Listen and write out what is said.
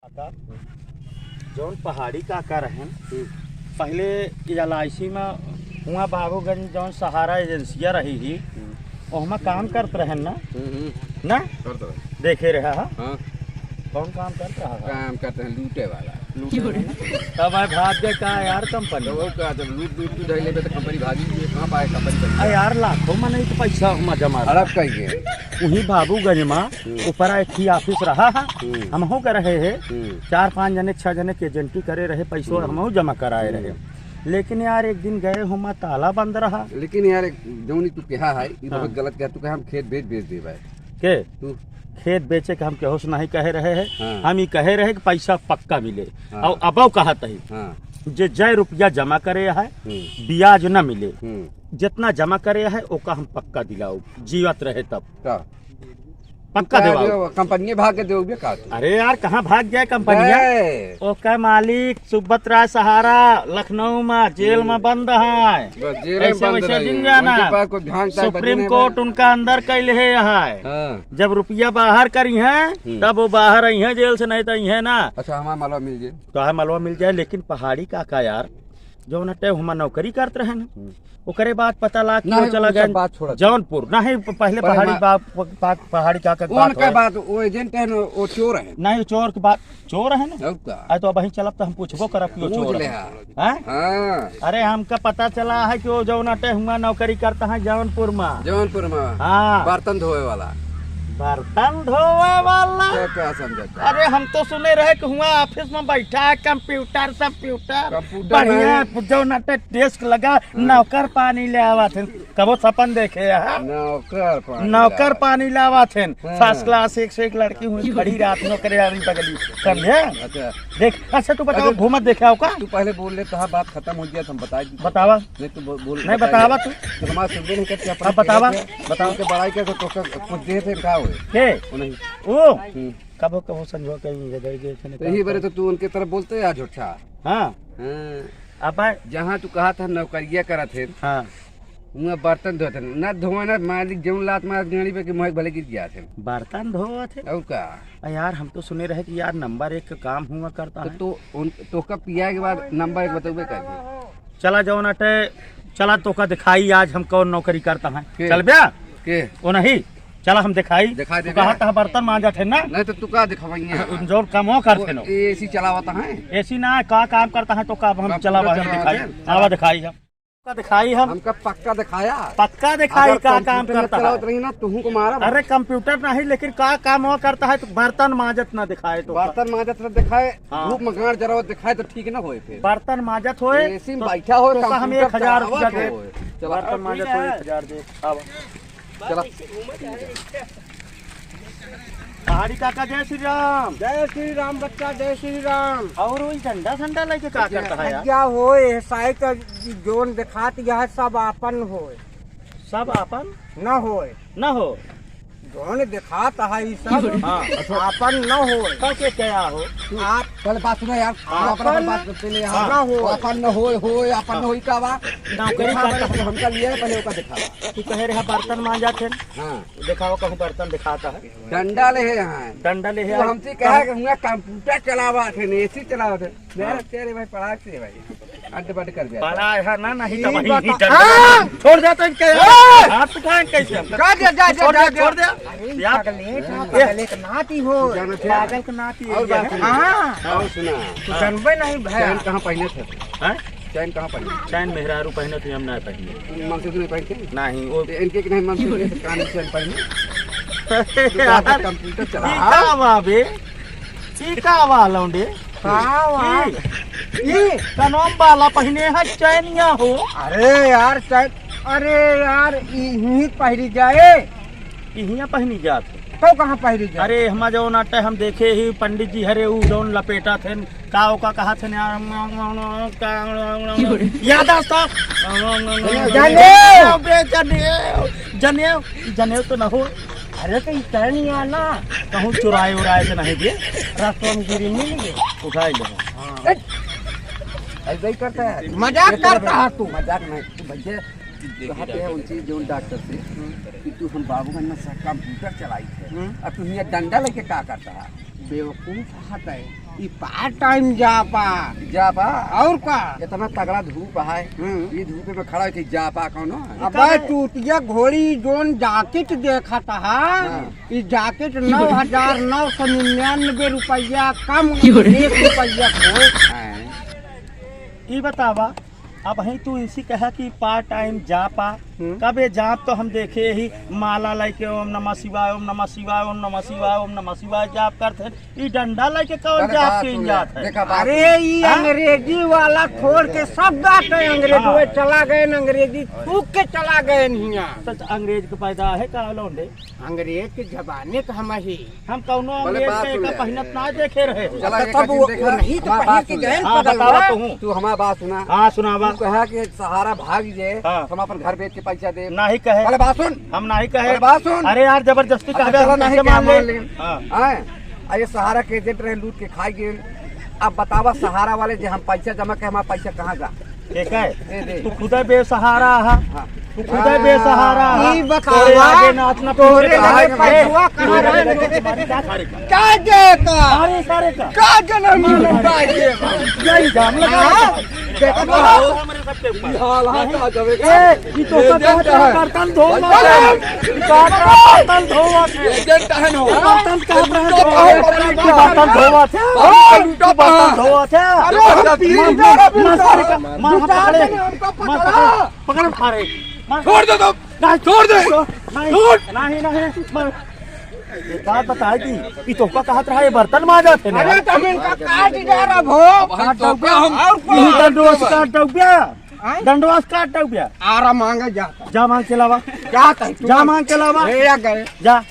काका जौन पहाड़ी काका रहन पहले LIC में हुआ बाबूगंज जौन सहारा एजेंसिया रही ही वहाँ काम करते रहन ना देखे रहा हाँ। कौन काम करता रहा काम करते हैं लूटे वाला तब मैं भाग गए का यार कंपनी वो का जब लूट धैले पे तो कंपनी भागी कहाँ पाए कंपनी यार लाखों में नहीं तो पैसा हम जमा अरब कहीं वही बाबूगंज में ऊपर एक ही ऑफिस रहा हम हो कर रहे है 4-5 जने 6 जने के एजेंटी करे रहे पैसों हम जमा कराए रहे लेकिन यार एक दिन गए हम ताला बंद रहा लेकिन यार जौनी तू कहा है ये बहुत गलत कहा तू कहा हम खेत बेच दे भाई के तू खेत बेचे के हम केहोश नहीं कहे रहे हैं हाँ। हम ये कहे रहे कि पैसा पक्का मिले हाँ। और अब कहत है हाँ। जे जय रुपया जमा करे है ब्याज न मिले जितना जमा करे है ओका हम पक्का दिलाओ जीवत रहे तब पक्का देवाओ कंपनी भाग के दोगे का अरे यार कहाँ भाग जाए कंपनिया ओका मालिक सुब्रत राय सहारा लखनऊ में जेल में बंद है ऐसे वैसे दिन जाना सुप्रीम कोर्ट उनका अंदर कैले है यहाँ जब रुपया बाहर करी है तब वो बाहर आई है जेल से नहीं तो है ना अच्छा हमारा मलवा मिल जाए तो मलवा मिल जाए लेकिन पहाड़ी काका यार जो नटे हम नौकरी करते रहे ना ओकरे बाद पता लाग क्यों चला गया जौनपुर नहीं पहले पहाड़ी काका का बात वो एजेंट है ना वो चोर है नहीं चोर की बात चोर है ना तो अब वही चलब तो हम पूछबो करब क्यों चोर है अरे हमका पता चला है कि वो जो नटे हुआ नौकरी करता है जौनपुर में हाँ बर्तन धोए वाला बर्तन धोए वाला क्या समझा अरे हम तो सुने रहे कि हुआ ऑफिस में बैठा है कंप्यूटर बढ़िया जो नटे डेस्क लगा नौकर पानी ले आवा थे कबो सपन देखे नौकर पानी ले आवा थे फर्स्ट क्लास एक लड़की हुई खड़ी रात नौकरी आनी पगली समझे देख अच्छा तू बताओ घूमत देखे का तू पहले बोल ले तो बात खत्म हो गया हम बतावा नहीं तू बोल नहीं बतावा तू हमारा सुनते नहीं करते बतावा के बड़ाई कर तो कुछ दे थे का के ओ कबो कबो समझो कहीं जगह गए थे यही बारे तो तू उनके तरफ बोलते यार झूठा हाँ अब जहाँ तू कहा था नौकरिया करा थे हाँ वहाँ बर्तन धोते ना धोना मालिक जौन लात मार गाड़ी पे मोह भले गिर गया थे बर्तन धोआ थे और का यार हम तो सुने रहे कि यार नंबर 1 का काम हुआ करता है तो का पिया के बाद नंबर 1 बताओगे कर चला जाओ नटे चला तो का दिखाई आज हम कौन नौकरी करता है चल बया के वो नहीं चला हम दिखाई दे कहा बर्तन मांजा थे ना नहीं तो तू का दिखावाएंगे जो काम हो करते ना एसी चलावाता है एसी ना का काम करता है तो का हम चला दिखाई आवा दिखाई हम हमका पक्का दिखाई का काम करता है ना तू को मारा अरे कंप्यूटर नहीं लेकिन का काम हो करता है तो बर्तन मांजत ना दिखाए तो बर्तन मांजत ना दिखाए धूप में गाड़ जरा दिखाए तो ठीक ना होए फिर बर्तन मांजत होए एसी में बैठा हो तो हम 1000 रुपया दे बर्तन मांजत होए 1000 दे आवा चला पहाड़ी काका जय श्री राम बच्चा जय श्री राम और वही झंडा लेके का करता है यार क्या होए साइकिल जोन दिखात यह सब आपन होए सब आपन न हो जोन दिखात है ये सब हाँ आपन न होए कैसे क्या हो आप पहले बात सुना यार अपन बात पहले न हो अपन न होए अपन न होई का बा नौकरी करता हमका लिया पहले ओका दिखावा तू कहे रहा बर्तन मांजा थे हां दिखाओ कहूं बर्तन दिखाता है डंडा ले है यहां डंडा ले है हमसे कहा कि हुआ कंप्यूटर चलावा थे एसी चलावा थे मेरा तेरे भाई पढ़ा से भाई अड्डे बड कर दिया पढ़ा है ना नहीं तो वही छोड़ जाता है क्या हाथ उठाए कैसे जा छोड़ दे पागल एक नाती हो पागल का नाती हां और सुना तू जानबे नहीं भाई चैन कहां पहने थे हैं चैन कहां पहने चैन मेहरारू पहने थे हम ना पहने मनसे नहीं पहनते नहीं वो इनके नहीं मनसे कान चैन पहने कंप्यूटर चला का बाबे ठीक का लौंडे हां ये कनोम वाला पहने है चैनिया हो अरे यार यही पहरी जाए इहिया पहनी जात तो कहाँ पहरी जाए अरे हम जो नाटे हम देखे ही पंडित जी हरे उ जौन लपेटा थे काओ का कहा थे याद आता जनेऊ तो न हो अरे कहीं करनी आना कहूँ चुराए उराए से नहीं दिए रास्ते में गिरी मिल गए उठाए ले ऐसा ही करता है मजाक करता है तू मजाक नहीं तू भैया कहते हैं उनसे जो डॉक्टर से कि तू हम बाबूगंज में कंप्यूटर चलाई थे और तू ये डंडा लेके क्या करता है बेवकूफ हटे ये पार्ट टाइम जापा जापा और का इतना तगड़ा धूप है ये धूप में खड़ा थी जापा कौनो अबे टूटिया घोड़ी जोन जैकेट देखा था ये जैकेट 9,999 रुपया कम 1 रुपया हो ये बतावा अब ही तू इसी कहा कि पार्ट टाइम जापा कबे जाप तो हम देखे ही माला लेके ओम नमः शिवाय ओम नमः शिवाय ओम नमः शिवाय ओम नमः शिवाय जाप करते ये डंडा लेके कौन जाप के जात है अरे ये अंग्रेजी वाला छोड़ के सब बात है अंग्रेजी में चला गए अंग्रेजी थूक के चला गए नहीं तो अंग्रेज के पैदा है का लौंडे अंग्रेज के जमाने का हम कौनो अंग्रेज का पहनत ना देखे रहे नहीं तो पहन के गए तू हमारा बात सुना हाँ सुनावा कहा कि सहारा भाग जाए हम अपन घर बेच के पैसा दे ना ही कहे अरे बात सुन हम ना ही कहे बात सुन अरे यार जबरदस्ती नहीं मान ले हाँ अरे सहारा के एजेंट रहे लूट के खाई गए अब बतावा सहारा वाले जो हम पैसा जमा के हमारा पैसा कहाँ जा ठीक है तू खुद बेसहारा है तू खुद बेसहारा है ये बतावा आगे नाचना तोरे पैसा कहाँ रहे क्या देता सारे सारे का क्या जन्म यही जाम लगा बर्तन धो बर्तन धोवा पकड़ फारे छोड़ दे तो छोड़ दे नहीं नहीं बात बताई थी तो कहत रहा ये बर्तन माजा थे ना अरे तुम इनका काट जा रहा भो दंडवास काट टोपिया आरा मांगा जा जा मांग के लावा क्या जा मांग के लावा गए जा